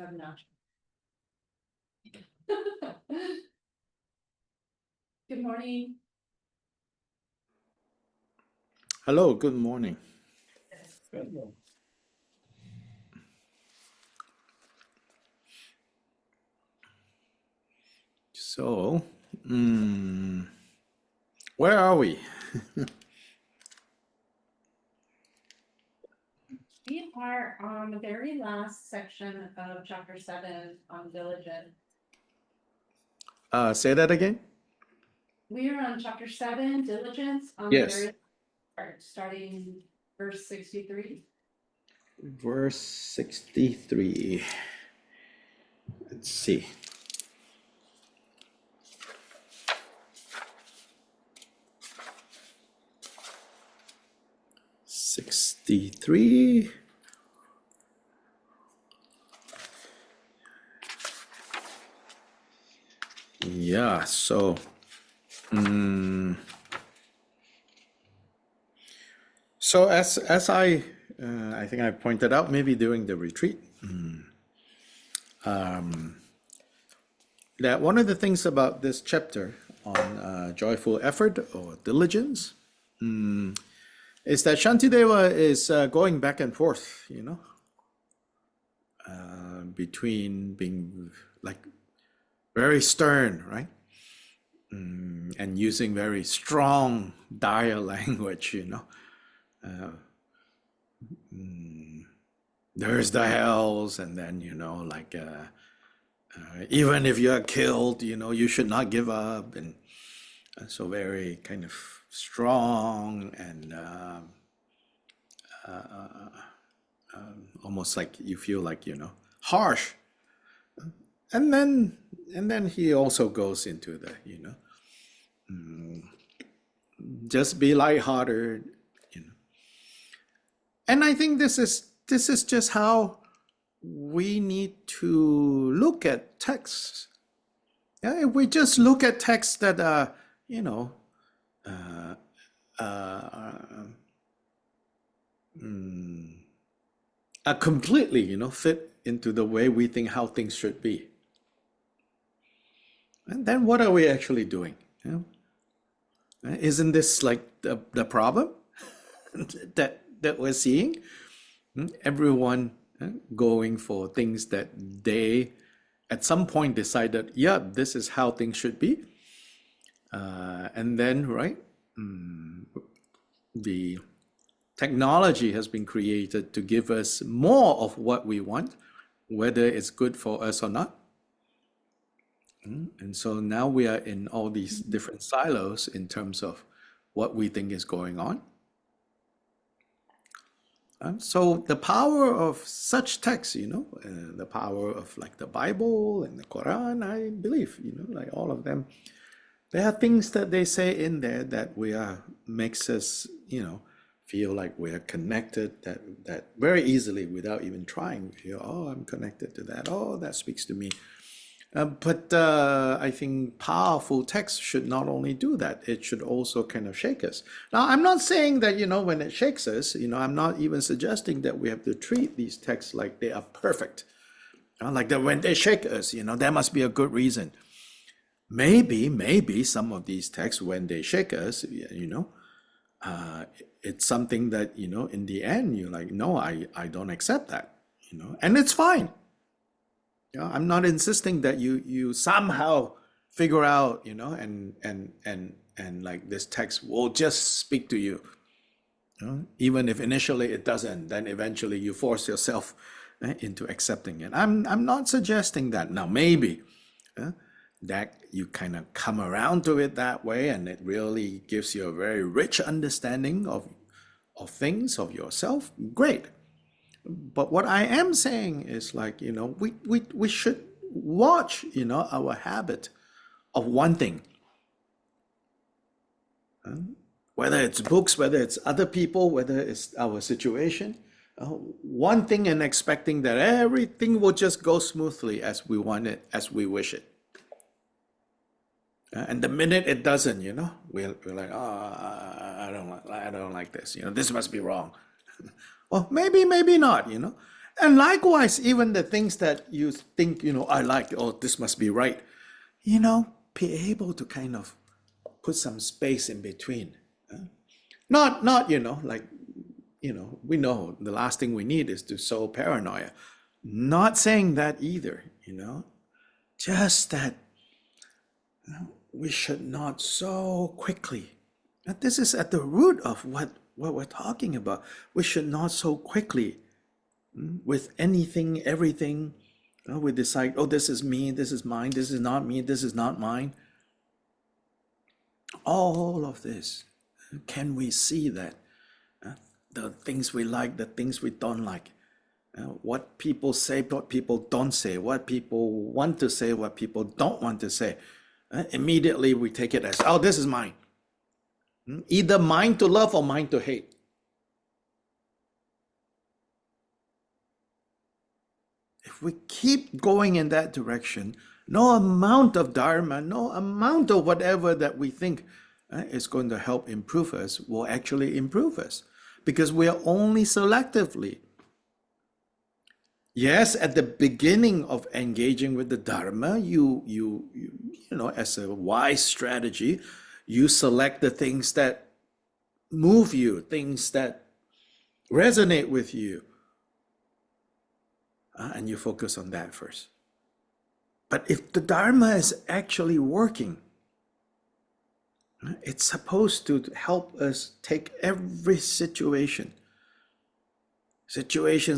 I'm not. Good morning. Hello, good morning. So, where are we? We are on the very last section of chapter 7 on diligence. Say that again? We are on chapter 7, diligence, on the Yes. very part, starting verse 63. Verse 63. Let's see. $63. Yeah, so as I think I pointed out maybe during the retreat, that one of the things about this chapter on joyful effort or diligence is that Shantideva is going back and forth, between being like very stern, right? And using very strong dire language, There's the hells, and then, even if you're killed, you should not give up. And so very kind of strong and almost like you feel like, harsh. And then he also goes into the, just be lighthearted, And I think this is just how we need to look at texts. Yeah, if we just look at texts that are, are completely, fit into the way we think how things should be. And then what are we actually doing? Isn't this like the problem that we're seeing? Everyone going for things that they at some point decided, yeah, this is how things should be. And then, right, the technology has been created to give us more of what we want, whether it's good for us or not. And so now we are in all these different silos in terms of what we think is going on. So the power of such texts, the power of like the Bible and the Quran, I believe, like all of them, there are things that they say in there that makes us, feel like we are connected, that very easily without even trying, we feel, oh, I'm connected to that. Oh, that speaks to me. But I think powerful text should not only do that, it should also kind of shake us. Now, I'm not saying that, when it shakes us, I'm not even suggesting that we have to treat these texts like they are perfect. Like that when they shake us, there must be a good reason. Maybe some of these texts, when they shake us, it's something that, in the end, you're like, no, I don't accept that, and it's fine. Yeah, I'm not insisting that you somehow figure out, and like this text will just speak to you. Even if initially it doesn't, then eventually you force yourself into accepting it. I'm not suggesting that. Now maybe that you kind of come around to it that way, and it really gives you a very rich understanding of things, of yourself. Great. But what I am saying is like, we should watch, our habit of wanting. Whether it's books, whether it's other people, whether it's our situation, one thing and expecting that everything will just go smoothly as we want it, as we wish it. And the minute it doesn't, we're like, oh, I don't like this. This must be wrong. Well, maybe not. And likewise, even the things that you think, I like, oh, this must be right, be able to kind of put some space in between. Not, like, we know the last thing we need is to sow paranoia. Not saying that either, just that we should not so quickly. And this is at the root of what we're talking about. We should not so quickly with anything, everything. We decide, oh, this is me, this is mine, this is not me, this is not mine. All of this, can we see that? The things we like, the things we don't like. What people say, what people don't say, what people want to say, what people don't want to say. Immediately we take it as, oh, this is mine. Either mine to love or mine to hate. If we keep going in that direction, no amount of dharma, no amount of whatever that we think is going to help improve us will actually improve us, because we are only selectively. Yes, at the beginning of engaging with the dharma, you as a wise strategy, you select the things that move you, things that resonate with you, and you focus on that first. But if the dharma is actually working, it's supposed to help us take every situations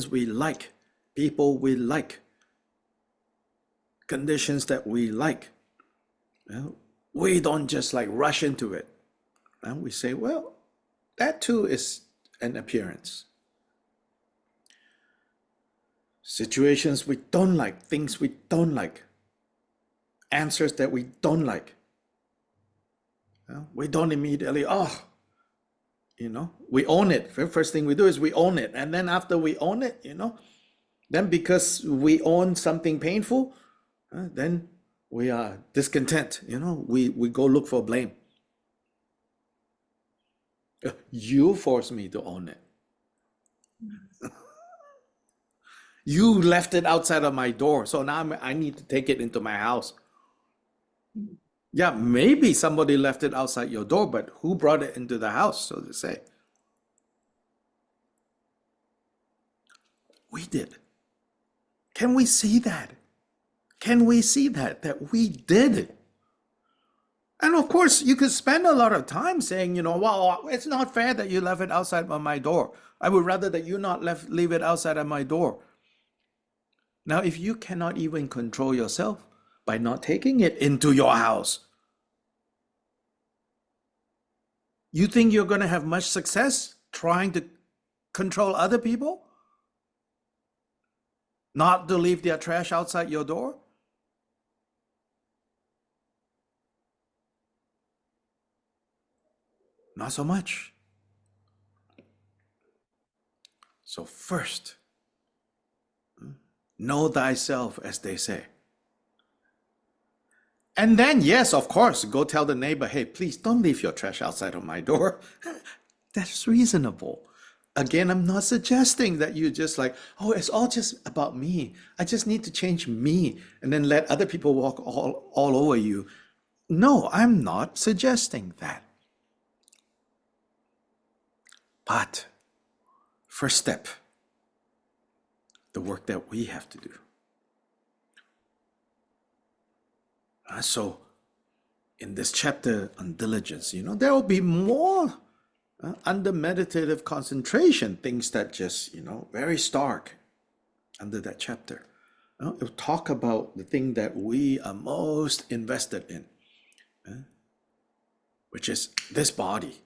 we like, people we like, conditions that we like. We don't just like rush into it. And we say, well, that too is an appearance. Situations we don't like, things we don't like, answers that we don't like. We don't immediately, we own it. First thing we do is we own it. And then after we own it, then because we own something painful, then we are discontent. We go look for blame. You forced me to own it. You left it outside of my door, so now I need to take it into my house. Yeah, maybe somebody left it outside your door, but who brought it into the house, so to say? We did. Can we see that? Can we see that we did it? And of course, you could spend a lot of time saying, well, it's not fair that you left it outside of my door. I would rather that you not leave it outside of my door. Now, if you cannot even control yourself by not taking it into your house, you think you're going to have much success trying to control other people? Not to leave their trash outside your door? Not so much. So first, know thyself, as they say. And then, yes, of course, go tell the neighbor, hey, please don't leave your trash outside of my door. That's reasonable. Again, I'm not suggesting that you just like, oh, it's all just about me. I just need to change me and then let other people walk all over you. No, I'm not suggesting that. But first step, the work that we have to do. So in this chapter on diligence, there will be more under meditative concentration, things that just, very stark under that chapter. It will talk about the thing that we are most invested in, which is this body.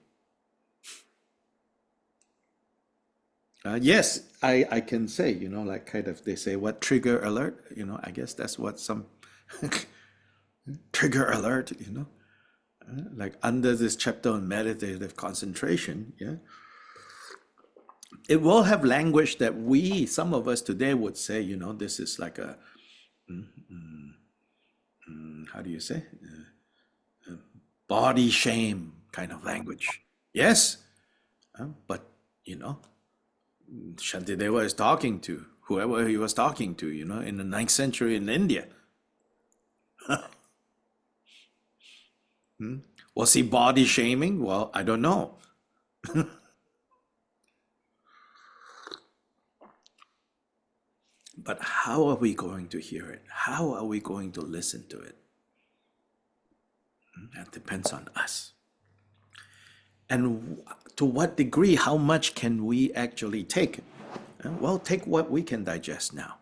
Yes, I can say, like kind of they say, what trigger alert? I guess that's what some trigger alert, like under this chapter on meditative concentration, yeah, it will have language that some of us today would say, this is like a, how do you say, body shame kind of language. Yes, but Shantideva is talking to whoever he was talking to, in the 9th century in India. Was he body shaming? Well, I don't know. But how are we going to hear it? How are we going to listen to it? That depends on us. And to what degree, how much can we actually take? Well, take what we can digest now.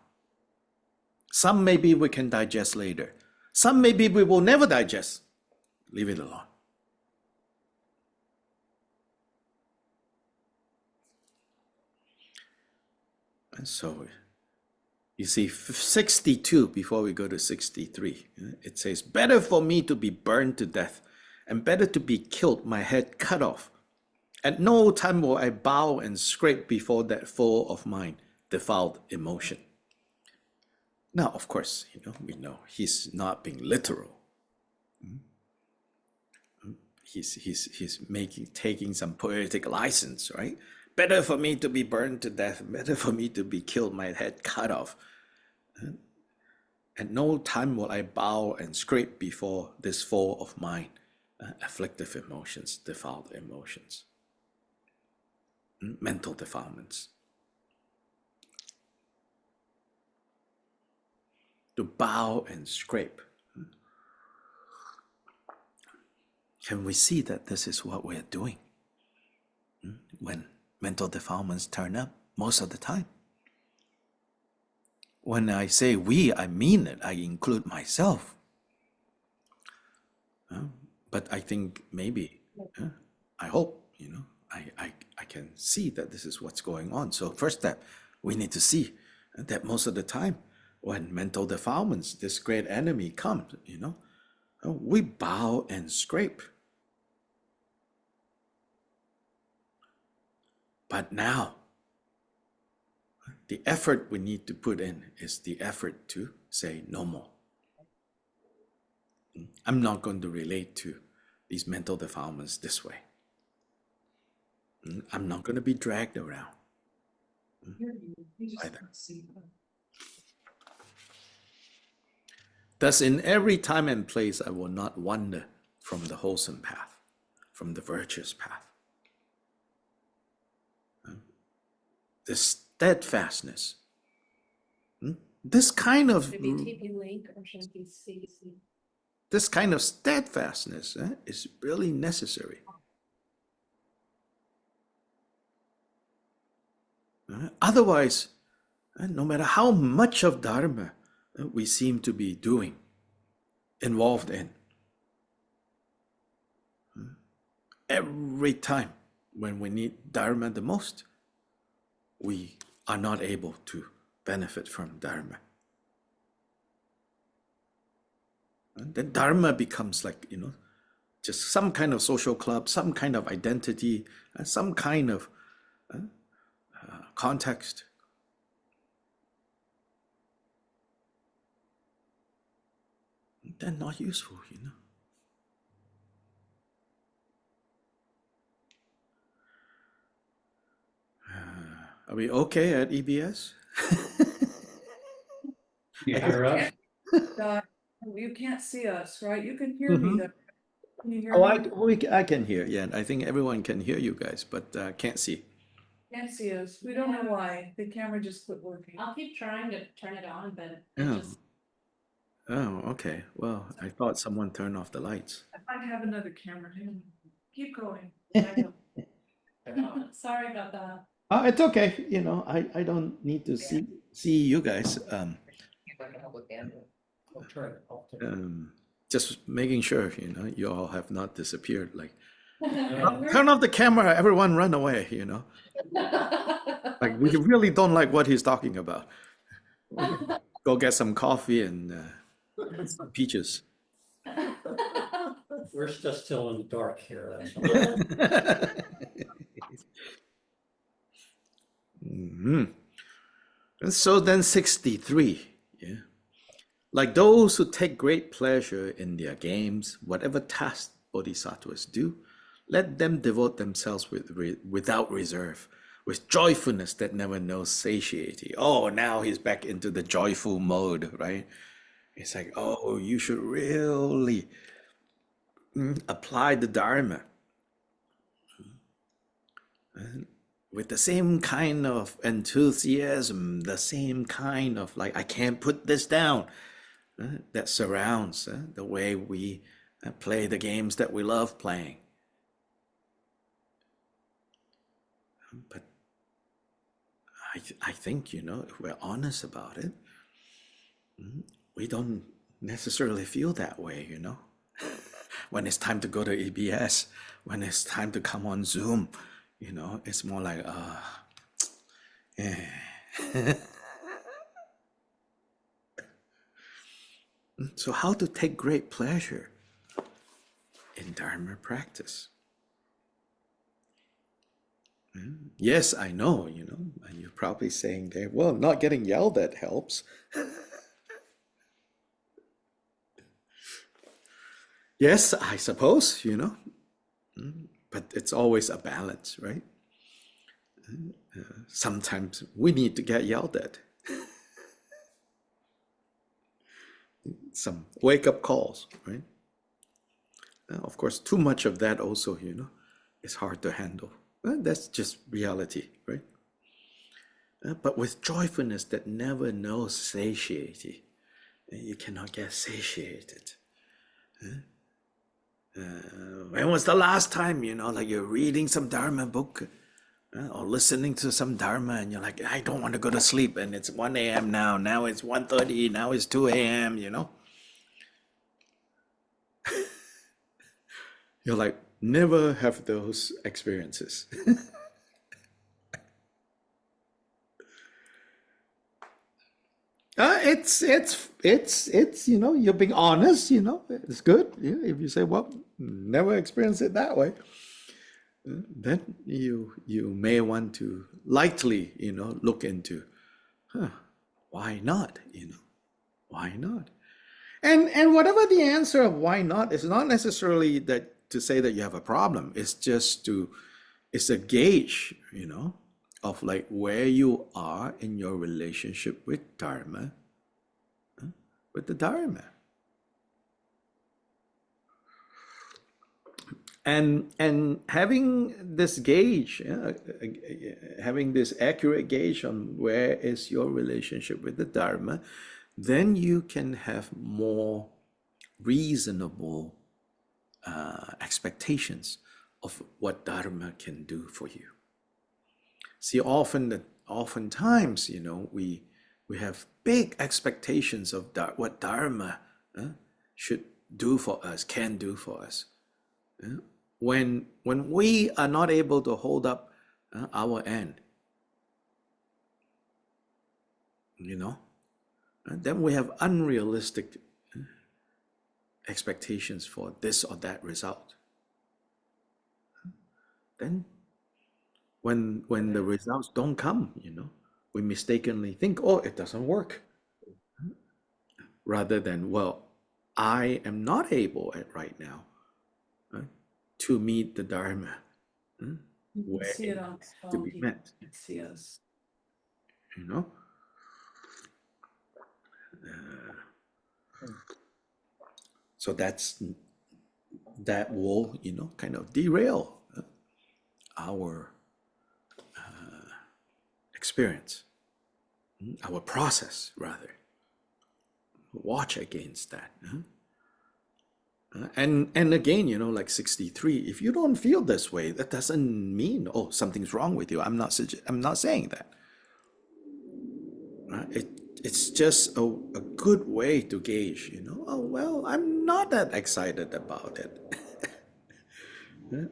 Some maybe we can digest later. Some maybe we will never digest. Leave it alone. And so, you see, 62, before we go to 63, it says, better for me to be burned to death, and better to be killed, my head cut off. At no time will I bow and scrape before that foe of mine, defiled emotion. Now, of course, we know he's not being literal. He's taking some poetic license, right? Better for me to be burned to death, better for me to be killed, my head cut off. At no time will I bow and scrape before this foe of mine, afflictive emotions, defiled emotions, mental defilements. To bow and scrape. Can we see that this is what we're doing when mental defilements turn up most of the time? When I say we, I mean it. I include myself. But I think maybe, I hope, I can see that this is what's going on. So first step, we need to see that most of the time when mental defilements, this great enemy comes, we bow and scrape. But now, the effort we need to put in is the effort to say no more. I'm not going to relate to these mental defilements this way. I'm not going to be dragged around. Either. Thus, in every time and place, I will not wander from the wholesome path, from the virtuous path. This steadfastness, this kind of steadfastness is really necessary. Otherwise, no matter how much of Dharma we seem to be doing, involved in, every time when we need Dharma the most, we are not able to benefit from Dharma. And then Dharma becomes like, just some kind of social club, some kind of identity, some kind of context. They're not useful, Are we okay at EBS? You hear us? You can't see us, right? You can hear me though. Can you hear me? I can hear, yeah. I think everyone can hear you guys, but can't see. Can't see us. We don't know why. The camera just quit working. I'll keep trying to turn it on, but it Oh. just, Oh, okay. Well, I thought someone turned off the lights. I might have another camera. Hang on. Keep going. sorry about that. Oh, it's okay. I don't need to see you guys. Just making sure, you all have not disappeared. Like, turn off the camera, everyone run away, Like, we really don't like what he's talking about. Go get some coffee and peaches. We're still in the dark here. That's all. And so then 63, yeah. Like those who take great pleasure in their games, whatever task bodhisattvas do, let them devote themselves without reserve, with joyfulness that never knows satiety. Oh, now he's back into the joyful mode, right? It's like, oh, you should really apply the Dharma with the same kind of enthusiasm, the same kind of like, I can't put this down, that surrounds the way we play the games that we love playing. But I think, if we're honest about it, we don't necessarily feel that way, When it's time to go to EBS, when it's time to come on Zoom, it's more like, yeah. So how to take great pleasure in Dharma practice? Yes, I know, and you're probably saying there, well, not getting yelled at helps. Yes, I suppose, but it's always a balance, right? Sometimes we need to get yelled at. Some wake-up calls, right? Of course, too much of that also, is hard to handle. Well, that's just reality, right? But with joyfulness that never knows satiety, you cannot get satiated. When was the last time, like you're reading some Dharma book or listening to some Dharma and you're like, I don't want to go to sleep and it's 1 a.m. now it's 1:30, now it's 2 a.m., You're like, never have those experiences. It's you're being honest, it's good. Yeah, if you say, well, never experienced it that way, then you may want to lightly, look into, why not, why not? And whatever the answer of why not, it's not necessarily that to say that you have a problem. It's just it's a gauge, of like where you are in your relationship with Dharma, with the Dharma. And having this gauge, having this accurate gauge on where is your relationship with the Dharma, then you can have more reasonable expectations of what Dharma can do for you. See, oftentimes, we have big expectations of what Dharma should do for us, can do for us. When we are not able to hold up our end, then we have unrealistic expectations for this or that result. Then when the results don't come, we mistakenly think, oh, it doesn't work. Rather than, well, I am not able right now to meet the Dharma where See it it on has to be met. See us. So that will, kind of derail our experience, our process rather. Watch against that. And again, like 63, if you don't feel this way, that doesn't mean, oh, something's wrong with you. I'm not saying that. It's just a good way to gauge, oh, well, I'm not that excited about it.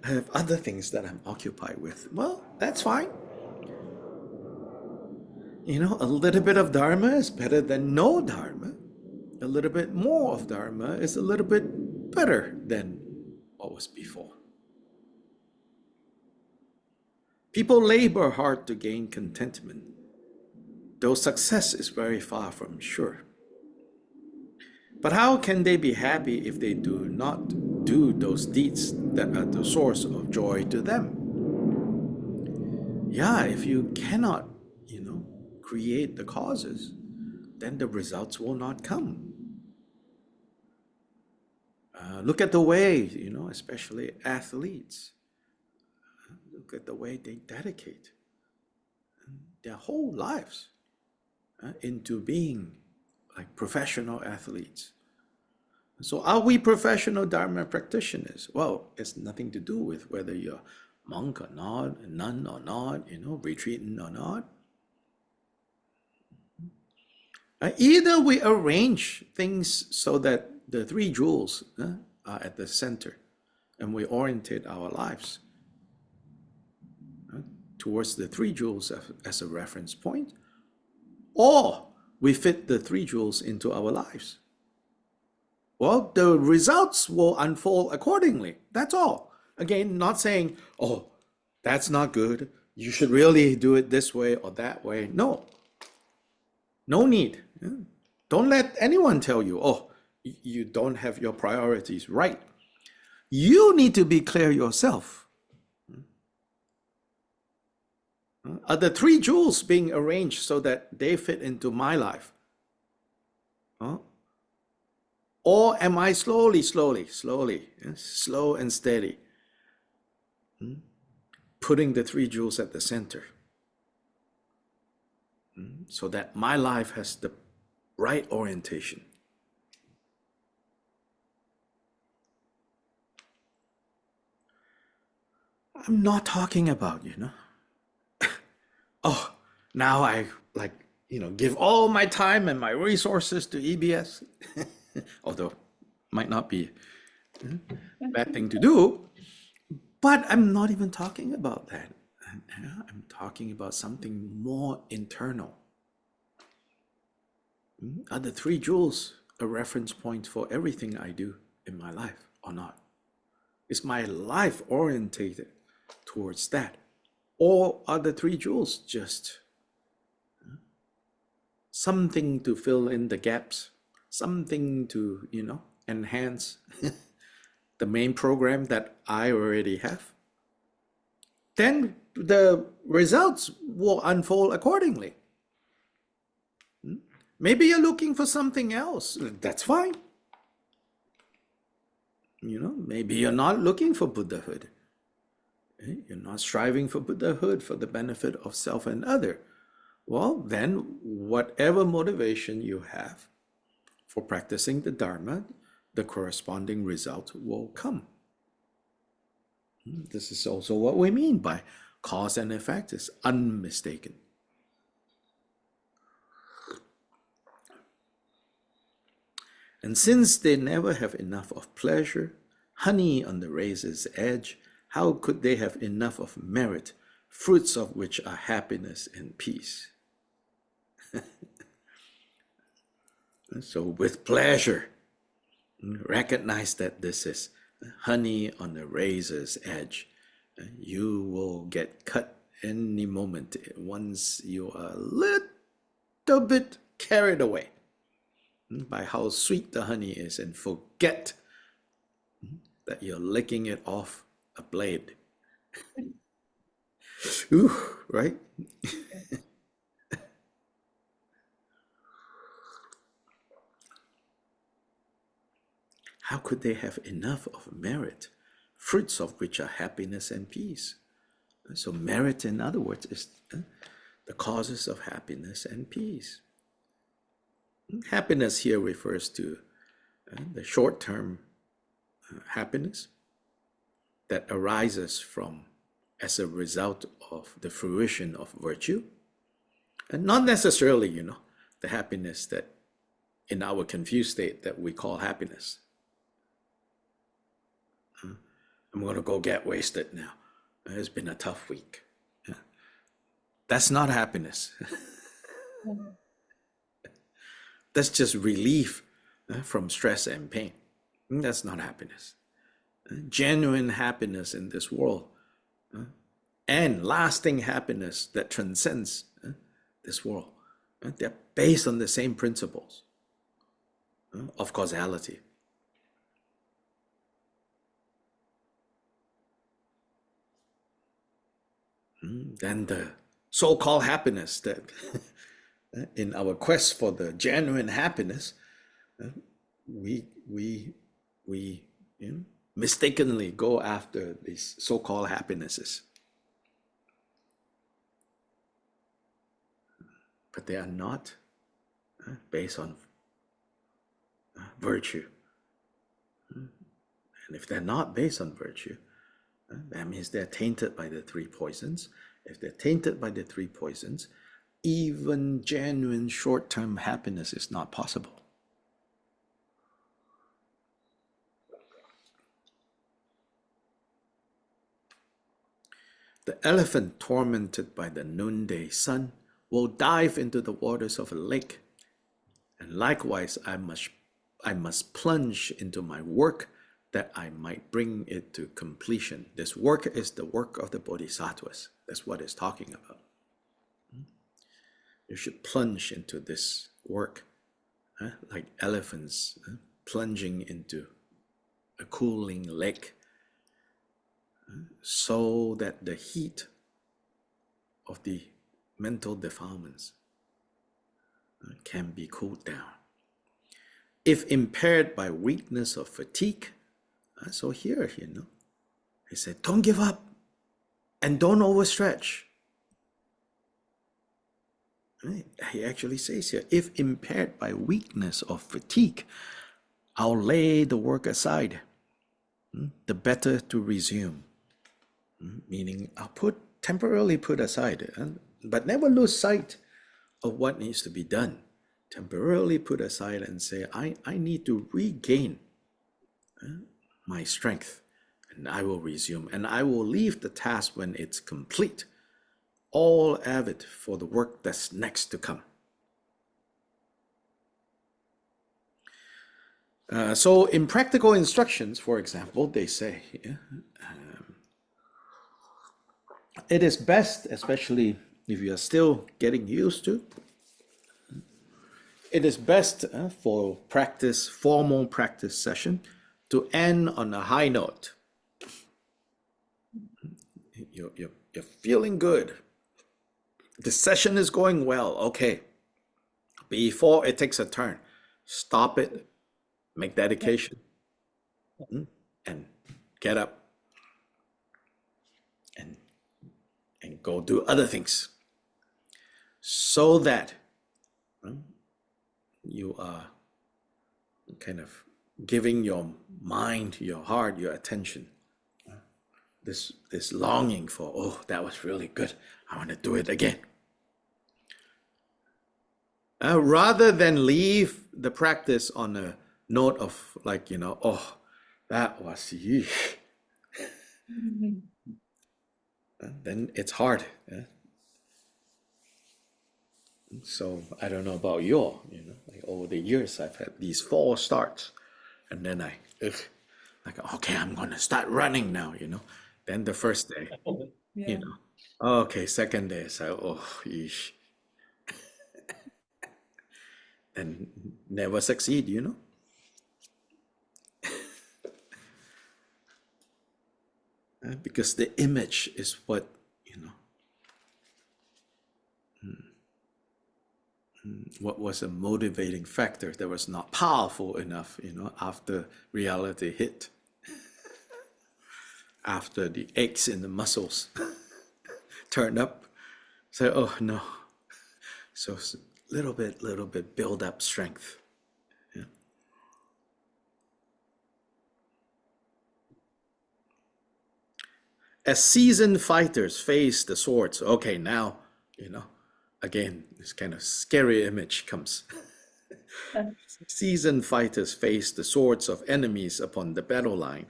I have other things that I'm occupied with. Well, that's fine. A little bit of Dharma is better than no Dharma. A little bit more of Dharma is a little bit better than what was before. People labor hard to gain contentment, though success is very far from sure. But how can they be happy if they do not do those deeds that are the source of joy to them? yeah, if you cannot, create the causes, then the results will not come. Look at the way, especially athletes, look at the way they dedicate their whole lives into being like professional athletes. So are we professional Dharma practitioners? Well, it's nothing to do with whether you're monk or not, a nun or not, retreating or not. Either we arrange things so that the three jewels are at the center and we orientate our lives towards the three jewels as a reference point, or we fit the three jewels into our lives. Well, the results will unfold accordingly. That's all. Again, not saying, oh, that's not good. You should really do it this way or that way. No. No need. Don't let anyone tell you, oh, you don't have your priorities right. You need to be clear yourself. Are the three jewels being arranged so that they fit into my life? Or am I slow and steady, putting the three jewels at the center so that my life has the right orientation? I'm not talking about, oh, now I give all my time and my resources to EBS, although might not be a bad thing to do, but I'm not even talking about that. I'm talking about something more internal. Are the three jewels a reference point for everything I do in my life or not? Is my life orientated towards that? Or are the three jewels just something to fill in the gaps, something to, enhance the main program that I already have? Then the results will unfold accordingly. Maybe you're looking for something else. That's fine. Maybe you're not looking for Buddhahood. You're not striving for Buddhahood for the benefit of self and other. Well, then whatever motivation you have for practicing the Dharma, the corresponding result will come. This is also what we mean by cause and effect is unmistaken. And since they never have enough of pleasure, honey on the razor's edge, how could they have enough of merit, fruits of which are happiness and peace? So with pleasure, recognize that this is honey on the razor's edge. You will get cut any moment once you are a little bit carried away by how sweet the honey is and forget that you're licking it off a blade. Ooh, right? How could they have enough of merit, fruits of which are happiness and peace? So merit, in other words, is the causes of happiness and peace. Happiness here refers to the short-term happiness that arises from as a result of the fruition of virtue, and not necessarily, the happiness that in our confused state that we call happiness. I'm going to go get wasted now. It's been a tough week. That's not happiness. That's just relief from stress and pain. That's not happiness. Genuine happiness in this world and lasting happiness that transcends this world. They're based on the same principles of causality. then the so-called happiness that in our quest for the genuine happiness, we mistakenly go after these so-called happinesses. But they are not based on virtue. And if they're not based on virtue, that means they're tainted by the three poisons. If they're tainted by the three poisons, even genuine short-term happiness is not possible. The elephant tormented by the noonday sun will dive into the waters of a lake, and likewise I must plunge into my work that I might bring it to completion. This work is the work of the Bodhisattvas. That's what it's talking about. You should plunge into this work, like elephants plunging into a cooling lake, so that the heat of the mental defilements can be cooled down. If impaired by weakness or fatigue, so here, he said, don't give up and don't overstretch. Right? He actually says here, if impaired by weakness or fatigue, I'll lay the work aside, the better to resume. Meaning I'll temporarily put aside, but never lose sight of what needs to be done. Temporarily put aside and say, I need to regain my strength, and I will resume, and I will leave the task when it's complete, all avid for the work that's next to come. So in practical instructions, for example, they say, it is best, especially if you are still getting used to, it is best for formal practice session to end on a high note. You're feeling good. The session is going well. Okay. Before it takes a turn, stop it, make dedication, and get up and go do other things, so that you are kind of giving your mind, your heart, your attention, this longing for, oh, that was really good, I want to do it again. Rather than leave the practice on a note of like, oh, that was then it's hard. So I don't know about you, like over the years I've had these 4 starts, and then like, okay, I'm gonna start running now, Then the first day, Yeah. okay, second day, so oh, yeesh. And never succeed, because the image is what, what was a motivating factor that was not powerful enough, after reality hit, after the aches in the muscles turned up. So, oh no. So little bit build up strength. As seasoned fighters face the swords, okay, now, again, this kind of scary image comes. Seasoned fighters face the swords of enemies upon the battle line.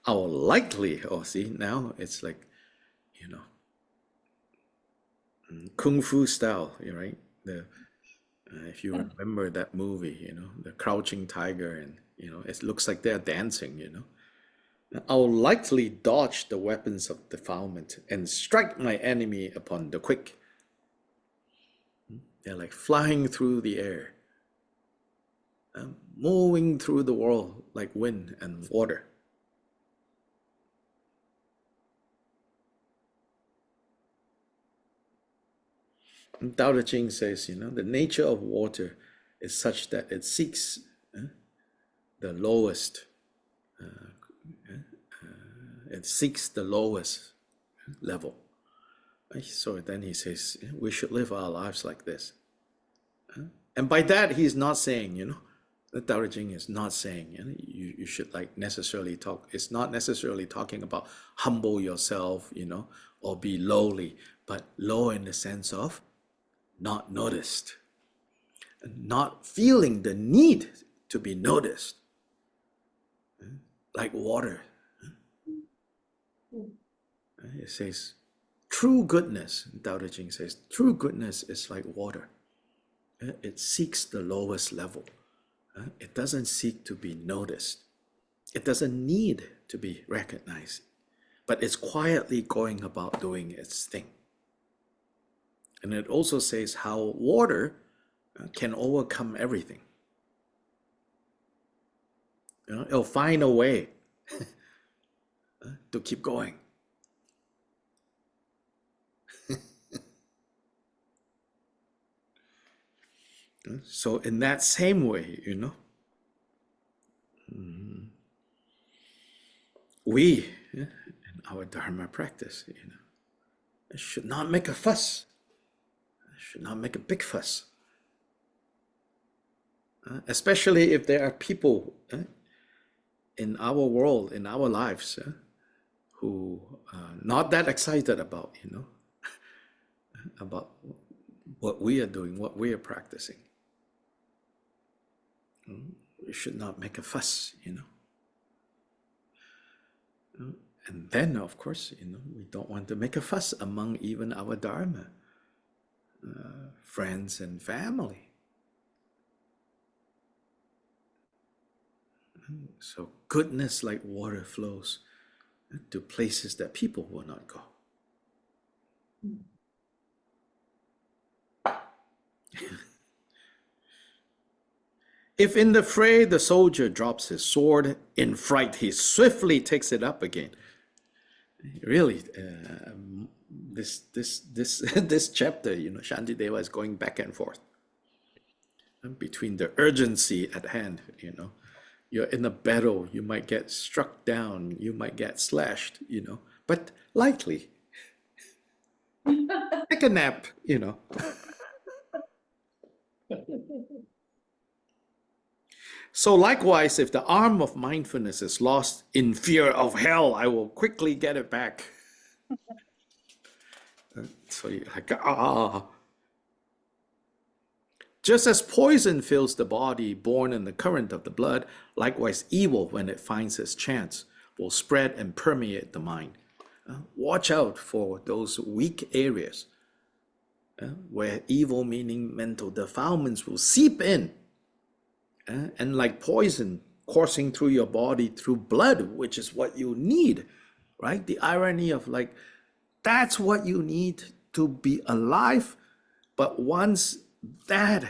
How likely, see, now it's like, Kung Fu style, right? If you remember that movie, the Crouching Tiger, and, it looks like they're dancing, I'll likely dodge the weapons of defilement and strike my enemy upon the quick. They're like flying through the air, moving through the world like wind and water. Tao Te Ching says, the nature of water is such that it seeks the lowest, it seeks the lowest level. So then he says, we should live our lives like this. And by that, he's not saying, the Tao Te Ching is not saying you should like necessarily talk. It's not necessarily talking about humble yourself, or be lowly, but low in the sense of not noticed, not feeling the need to be noticed, like water. It says, true goodness, Tao Te Ching says, true goodness is like water. It seeks the lowest level. It doesn't seek to be noticed. It doesn't need to be recognized, but it's quietly going about doing its thing. And it also says how water can overcome everything. It'll find a way to keep going. So in that same way, we, in our Dharma practice, should not make a fuss, should not make a big fuss. Especially if there are people in our world, in our lives, who are not that excited about, about what we are doing, what we are practicing. We should not make a fuss, And then, of course, we don't want to make a fuss among even our Dharma friends and family. So goodness like water flows to places that people will not go. If in the fray the soldier drops his sword, in fright he swiftly takes it up again. Really, this chapter, Shantideva is going back and forth between the urgency at hand. You're in a battle, you might get struck down, you might get slashed, but lightly. Take a nap, So likewise, if the arm of mindfulness is lost in fear of hell, I will quickly get it back. So you're like, Just as poison fills the body born in the current of the blood, likewise evil, when it finds its chance, will spread and permeate the mind. Watch out for those weak areas where evil, meaning mental defilements, will seep in. And like poison coursing through your body through blood, which is what you need, right? The irony of like, that's what you need to be alive. But once there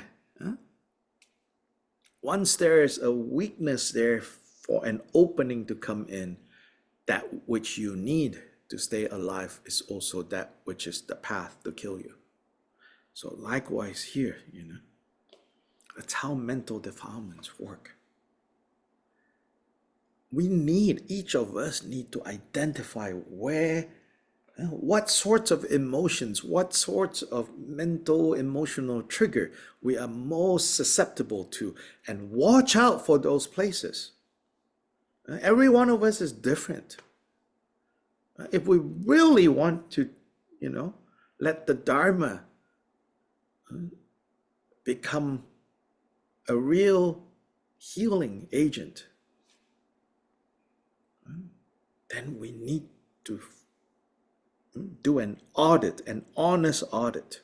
is a weakness there for an opening to come in, that which you need to stay alive is also that which is the path to kill you. So likewise here, that's how mental defilements work. Each of us need to identify what sorts of emotions, what sorts of mental, emotional trigger we are most susceptible to, and watch out for those places. Every one of us is different. If we really want to, let the Dharma become a real healing agent, then we need to do an audit, an honest audit.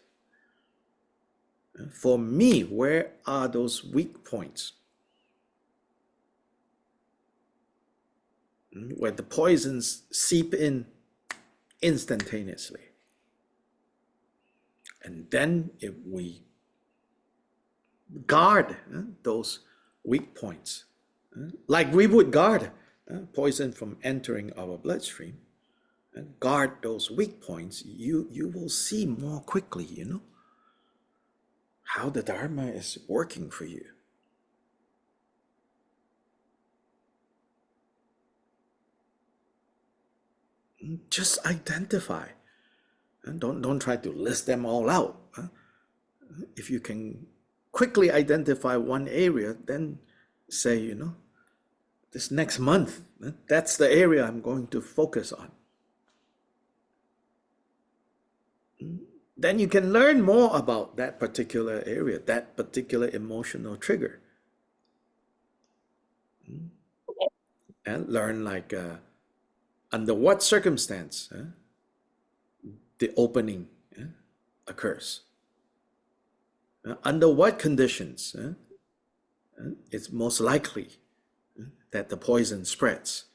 For me, where are those weak points? Where the poisons seep in instantaneously. And then if we guard those weak points, like we would guard poison from entering our bloodstream, and guard those weak points, you will see more quickly, how the Dharma is working for you. Just identify. And don't try to list them all out. If you can quickly identify one area, then say, this next month, that's the area I'm going to focus on. Then you can learn more about that particular area, that particular emotional trigger. And learn like under what circumstance the opening occurs. Under what conditions it's most likely that the poison spreads.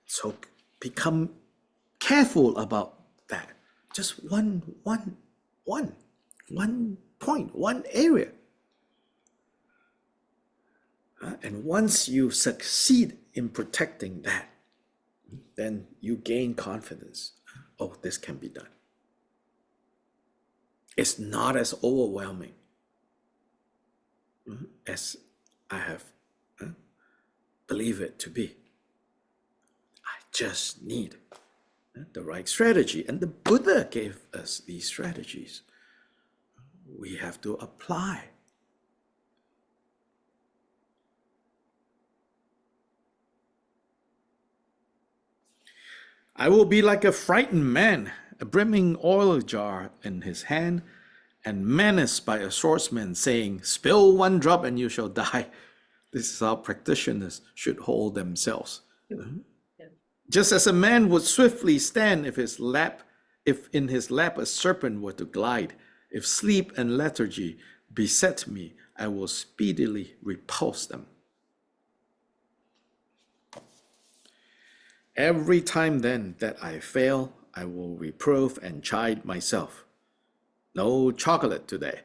So become careful about that. Just one point, one area. And once you succeed in protecting that, then you gain confidence. Oh, this can be done. It's not as overwhelming as I have believe it to be. I just need the right strategy. And the Buddha gave us these strategies. We have to apply. I will be like a frightened man, a brimming oil jar in his hand, and menaced by a swordsman, saying, "Spill one drop and you shall die." This is how practitioners should hold themselves. Just as a man would swiftly stand if in his lap a serpent were to glide, if sleep and lethargy beset me, I will speedily repulse them. Every time then that I fail, I will reprove and chide myself. No chocolate today.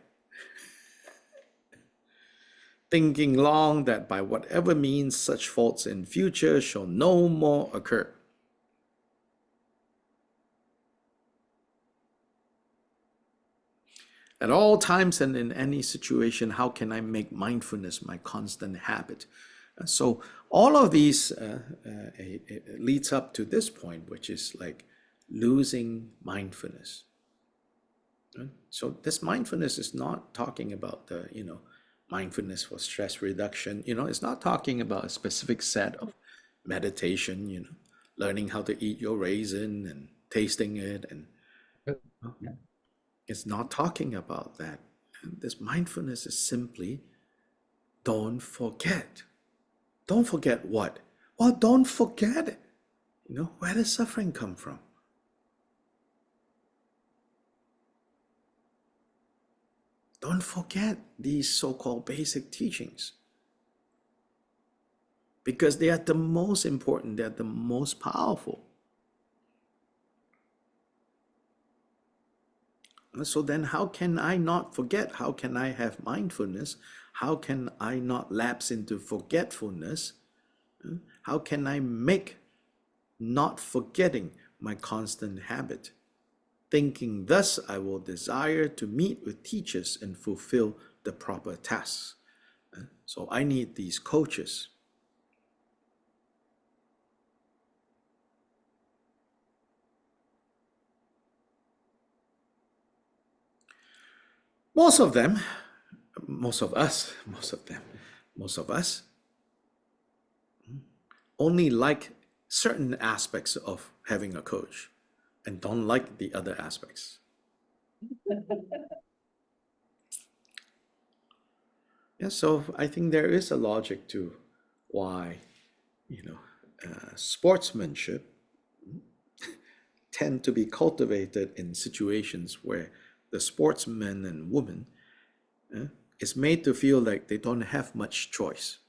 Thinking long that by whatever means such faults in future shall no more occur. At all times and in any situation, how can I make mindfulness my constant habit? So all of these leads up to this point, which is like losing mindfulness. So this mindfulness is not talking about the, mindfulness for stress reduction. It's not talking about a specific set of meditation, learning how to eat your raisin and tasting it. And it's not talking about that. And this mindfulness is simply don't forget. Don't forget what? Well, don't forget, where does suffering come from? Don't forget these so-called basic teachings. Because they are the most important, they are the most powerful. So then how can I not forget? How can I have mindfulness? How can I not lapse into forgetfulness? How can I make not forgetting my constant habit? Thinking thus, I will desire to meet with teachers and fulfill the proper tasks. So I need these coaches. Most of us only like certain aspects of having a coach and don't like the other aspects. Yeah, so I think there is a logic to why, sportsmanship tend to be cultivated in situations where the sportsman and woman is made to feel like they don't have much choice.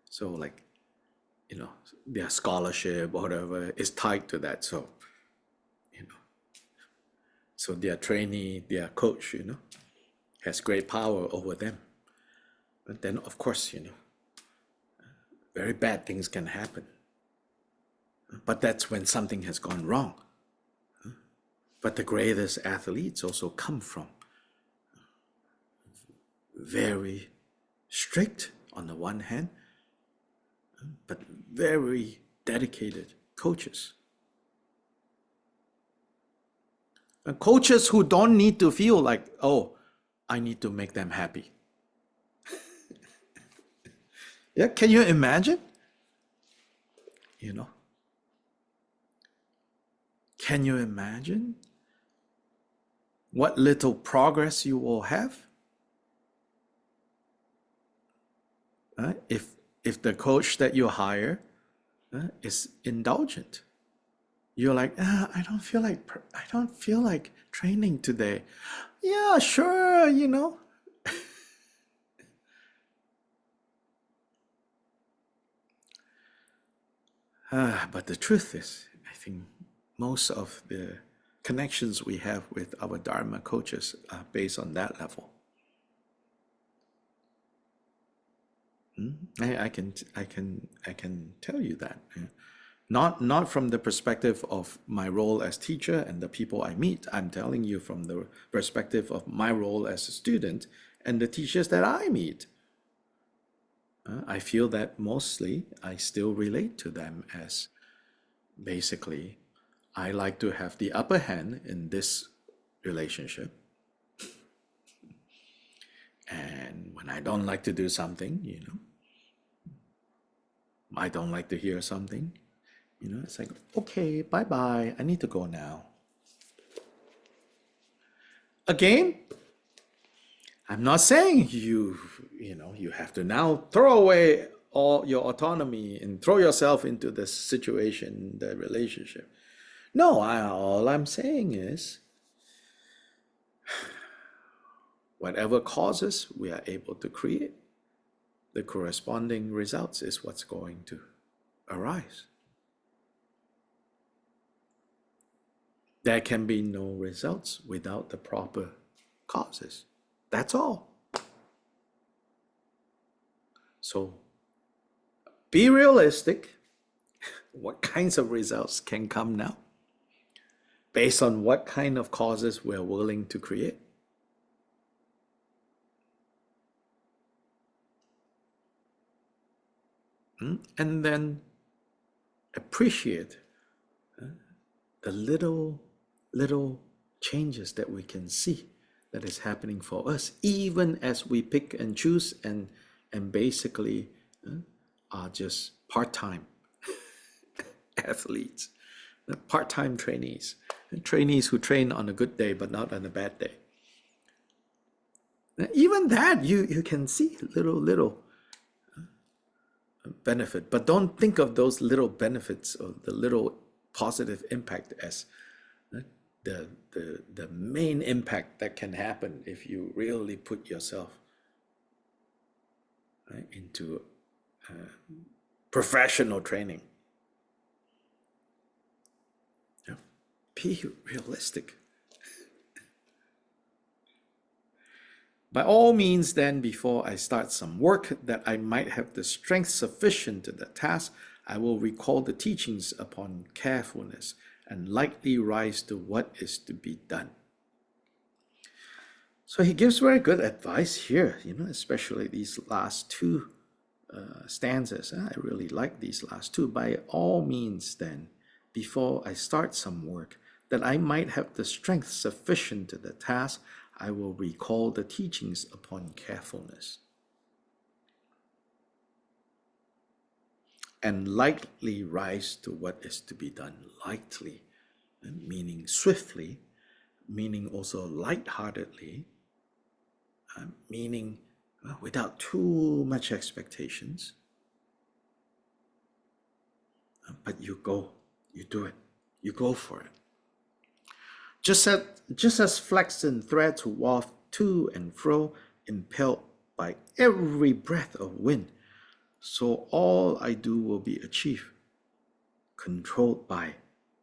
So like, their scholarship or whatever is tied to that. So, so their trainee, their coach, has great power over them. But then, of course, very bad things can happen. But that's when something has gone wrong. But the greatest athletes also come from very strict on the one hand, but very dedicated coaches. And coaches who don't need to feel like, oh, I need to make them happy. Yeah, can you imagine? You know? Can you imagine what little progress you will have? If the coach that you hire is indulgent, you're like, I don't feel like training today. Yeah, sure, you know. But the truth is, I think most of the connections we have with our Dharma coaches are based on that level. I can tell you that. Yeah. Not from the perspective of my role as teacher and the people I meet. I'm telling you from the perspective of my role as a student and the teachers that I meet. I feel that mostly I still relate to them as basically I like to have the upper hand in this relationship. And when I don't like to do something, you know, I don't like to hear something, you know, it's like, okay, bye-bye, I need to go now. Again, I'm not saying you have to now throw away all your autonomy and throw yourself into the situation, the relationship. No, all I'm saying is whatever causes we are able to create, the corresponding results is what's going to arise. There can be no results without the proper causes. That's all. So be realistic. What kinds of results can come now? Based on what kind of causes we're willing to create. And then appreciate the little changes that we can see that is happening for us, even as we pick and choose and basically are just part-time athletes, part-time trainees who train on a good day but not on a bad day. Even that you can see little benefit, but don't think of those little benefits or the little positive impact as the main impact that can happen if you really put yourself into professional training. Yeah. Be realistic. By all means, then, before I start some work that I might have the strength sufficient to the task, I will recall the teachings upon carefulness and lightly rise to what is to be done. So he gives very good advice here, you know, especially these last two stanzas. I really like these last two. By all means, then, before I start some work that I might have the strength sufficient to the task, I will recall the teachings upon carefulness. And lightly rise to what is to be done. Lightly, meaning swiftly, meaning also lightheartedly, meaning without too much expectations. But you go, you do it, you go for it. Just as flaxen threads waft to and fro, impelled by every breath of wind, so all I do will be achieved, controlled by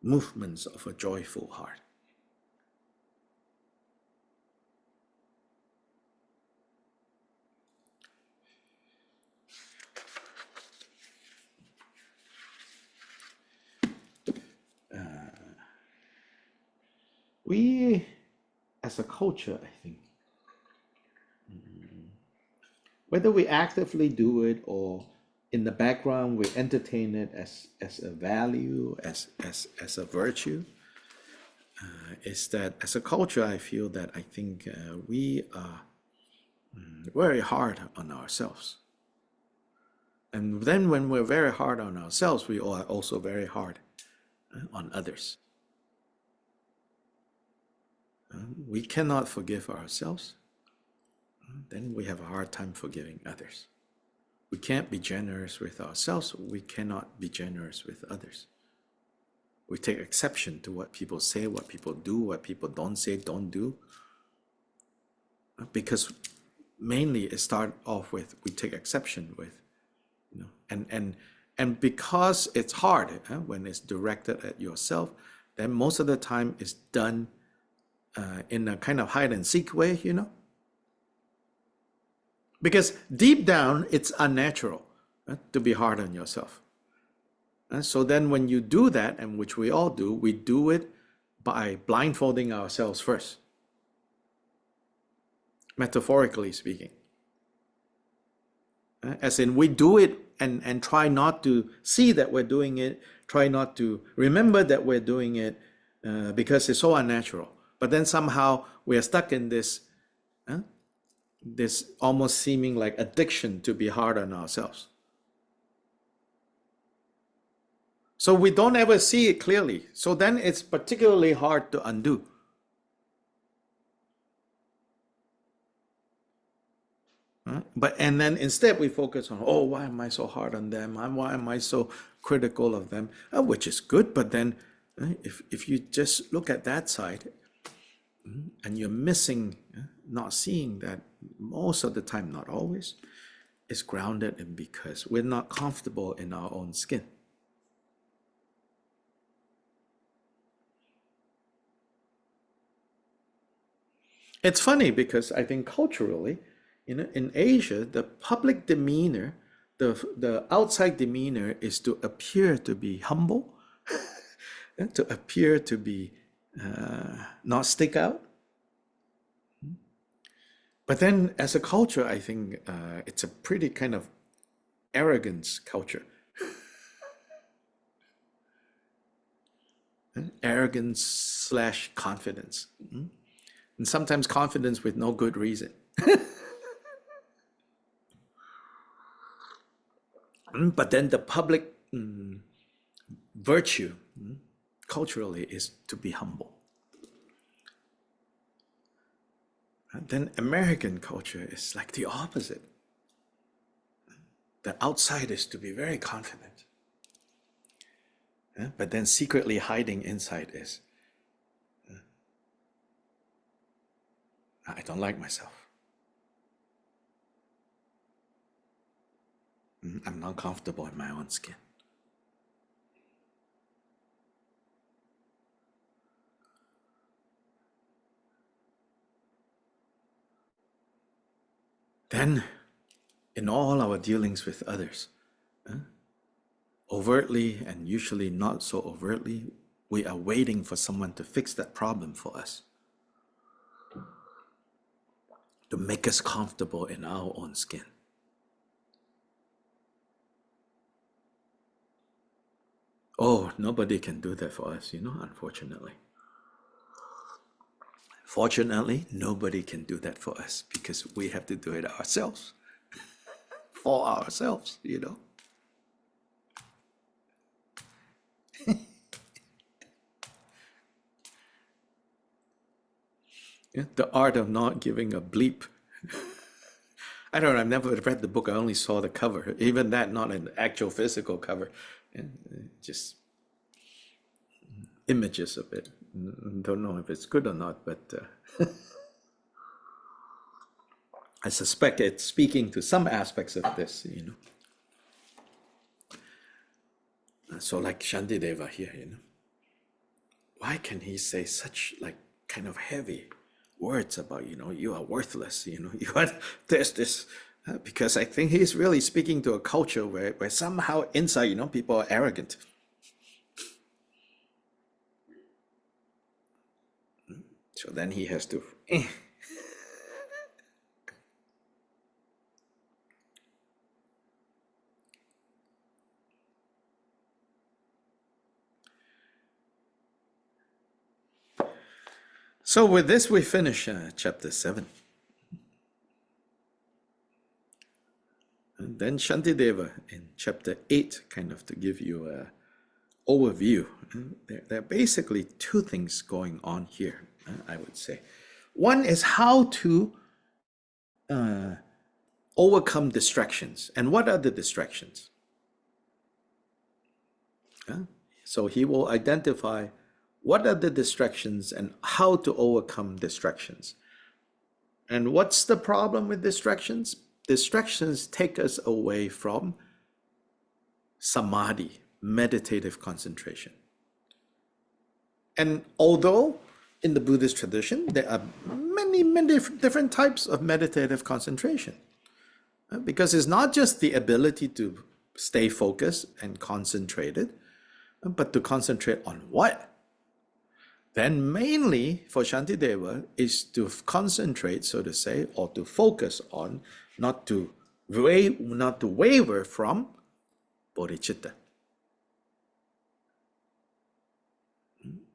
movements of a joyful heart. we, as a culture, I think, whether we actively do it or in the background we entertain it as a value, as a virtue, is that as a culture, I feel that I think we are very hard on ourselves. And then when we're very hard on ourselves, we are also very hard on others. We cannot forgive ourselves, then we have a hard time forgiving others. We can't be generous with ourselves, we cannot be generous with others. We take exception to what people say, what people do, what people don't say, don't do. Because mainly it starts off with we take exception with, you know, and because it's hard when it's directed at yourself, then most of the time it's done in a kind of hide and seek way, you know. Because deep down, it's unnatural to be hard on yourself. And so then when you do that, and which we all do, we do it by blindfolding ourselves first. Metaphorically speaking. As in we do it and try not to see that we're doing it, try not to remember that we're doing it because it's so unnatural. But then somehow we are stuck in this this almost seeming like addiction to be hard on ourselves. So we don't ever see it clearly. So then it's particularly hard to undo. But and then instead we focus on, oh, why am I so hard on them? Why am I so critical of them? Which is good, but then if you just look at that side, and you're missing, not seeing that most of the time, not always, is grounded in because we're not comfortable in our own skin. It's funny because I think culturally, you know, in Asia, the public demeanor, the outside demeanor is to appear to be humble, to appear to be not stick out. But then as a culture, I think it's a pretty kind of arrogance culture. Arrogance / confidence. And sometimes confidence with no good reason. But then the public virtue culturally is to be humble. And then American culture is like the opposite. The outside is to be very confident. But then secretly hiding inside is, I don't like myself. I'm not comfortable in my own skin. Then, in all our dealings with others, overtly and usually not so overtly, we are waiting for someone to fix that problem for us, to make us comfortable in our own skin. Oh, nobody can do that for us, you know, unfortunately. Fortunately, nobody can do that for us because we have to do it ourselves, for ourselves, you know. Yeah, the art of not giving a bleep. I don't know, I've never read the book, I only saw the cover. Even that, not an actual physical cover. Just images of it. Don't know if it's good or not, but I suspect it's speaking to some aspects of this, you know. So like Shantideva here, you know. Why can he say such like kind of heavy words about, you know, you are worthless, you know, you are this, because I think he's really speaking to a culture where somehow inside, you know, people are arrogant. So then he has to. So with this, we finish chapter 7. And then Shantideva in chapter 8, kind of to give you a overview. There are basically two things going on here, I would say. One is how to overcome distractions. And what are the distractions? So he will identify what are the distractions and how to overcome distractions. And what's the problem with distractions? Distractions take us away from samadhi, meditative concentration. And although in the Buddhist tradition, there are many different types of meditative concentration, because it's not just the ability to stay focused and concentrated, but to concentrate on what? Then mainly for Shantideva is to concentrate, so to say, or to focus on, not to waver from bodhicitta.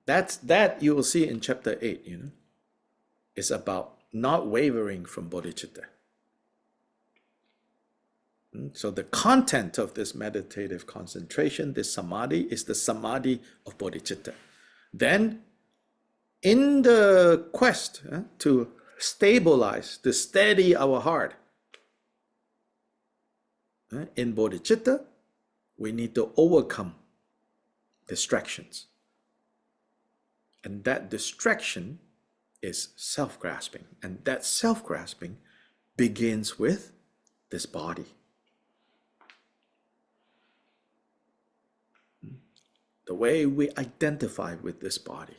That you will see in chapter 8, It's about not wavering from bodhicitta. So the content of this meditative concentration, this samadhi, is the samadhi of bodhicitta. Then, in the quest to stabilize, to steady our heart in bodhicitta, we need to overcome distractions. And that distraction is self-grasping. And that self-grasping begins with this body. The way we identify with this body.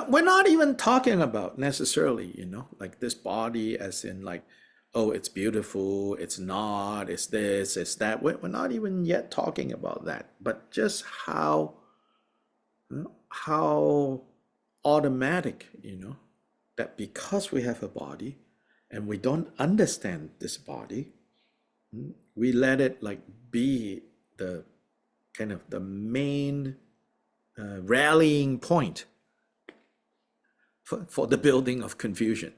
We're not even talking about necessarily, like this body as in like, oh, it's beautiful, it's not, it's this, it's that. We're not even yet talking about that, but just how automatic, that because we have a body and we don't understand this body, we let it like be the kind of the main rallying point for the building of confusion.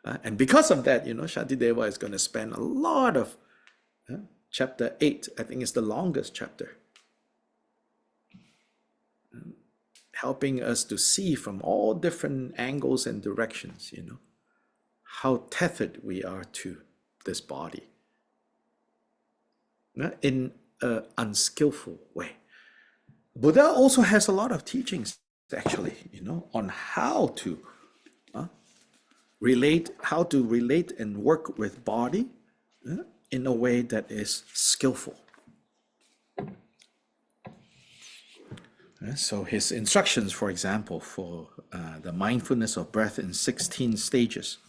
And because of that, Shantideva is going to spend a lot of chapter 8, I think it's the longest chapter, helping us to see from all different angles and directions, how tethered we are to this body in an unskillful way. Buddha also has a lot of teachings, actually, on how to relate and work with body in a way that is skillful. So his instructions, for example, for the mindfulness of breath in 16 stages,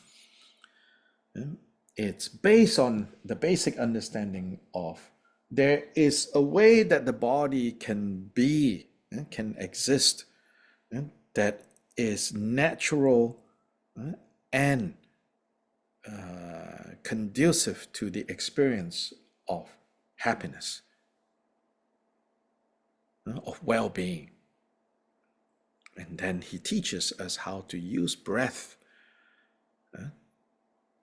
it's based on the basic understanding of there is a way that the body can be, can exist, that is natural and conducive to the experience of happiness, of well-being. And then he teaches us how to use breath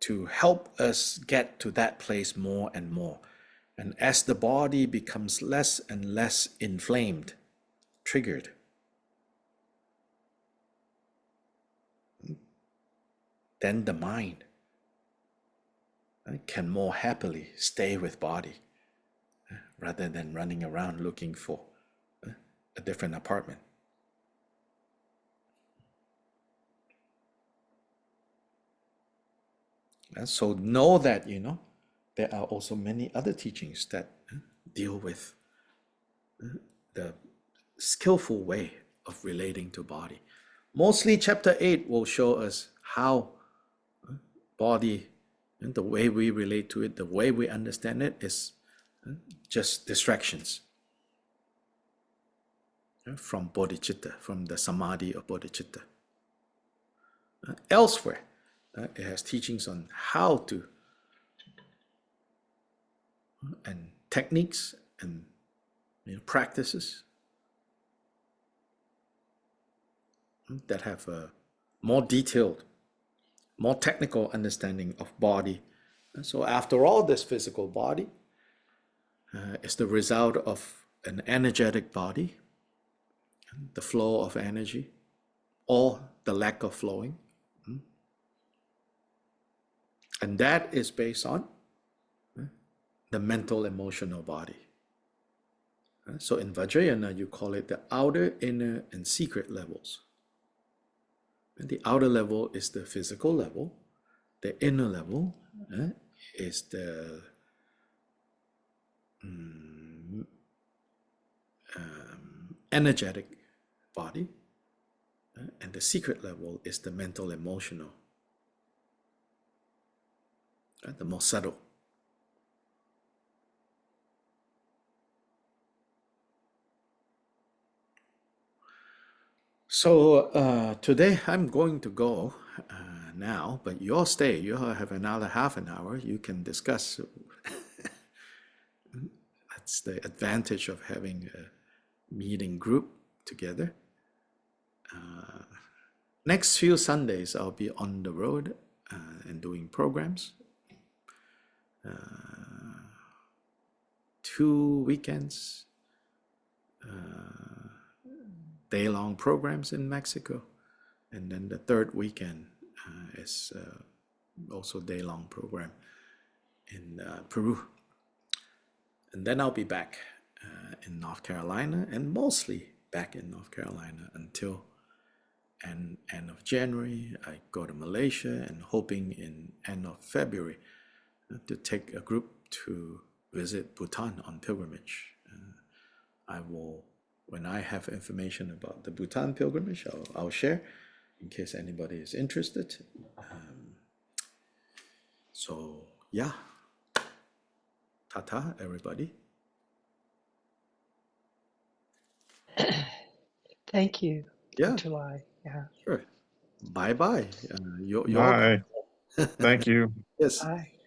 to help us get to that place more and more. And as the body becomes less and less inflamed, triggered, then the mind can more happily stay with body rather than running around looking for a different apartment. So know that, there are also many other teachings that deal with the skillful way of relating to body. Mostly chapter 8 will show us how body and the way we relate to it, the way we understand it is just distractions. from bodhicitta, from the samadhi of bodhicitta. Elsewhere, it has teachings on how to, and techniques and practices that have a more detailed, more technical understanding of body. So after all, this physical body is the result of an energetic body, the flow of energy, or the lack of flowing. And that is based on the mental emotional body. So in Vajrayana, you call it the outer, inner, and secret levels. And the outer level is the physical level. The inner level is the energetic body. And the secret level is the mental emotional, the more subtle. So today I'm going to go now, but you'll stay. You'll have another half an hour. You can discuss. That's the advantage of having a meeting group together. Next few Sundays, I'll be on the road and doing programs. 2 weekends. Day-long programs in Mexico, and then the third weekend is also day-long program in Peru, and then I'll be back in North Carolina, and mostly back in North Carolina until end of January. I go to Malaysia, and hoping in end of February to take a group to visit Bhutan on pilgrimage. I will. When I have information about the Bhutan pilgrimage, I'll share in case anybody is interested. So yeah, tata everybody. Thank you, Yeah, Dr. Lye. Yeah. sure. Bye bye. Bye. Thank you. Yes. Bye.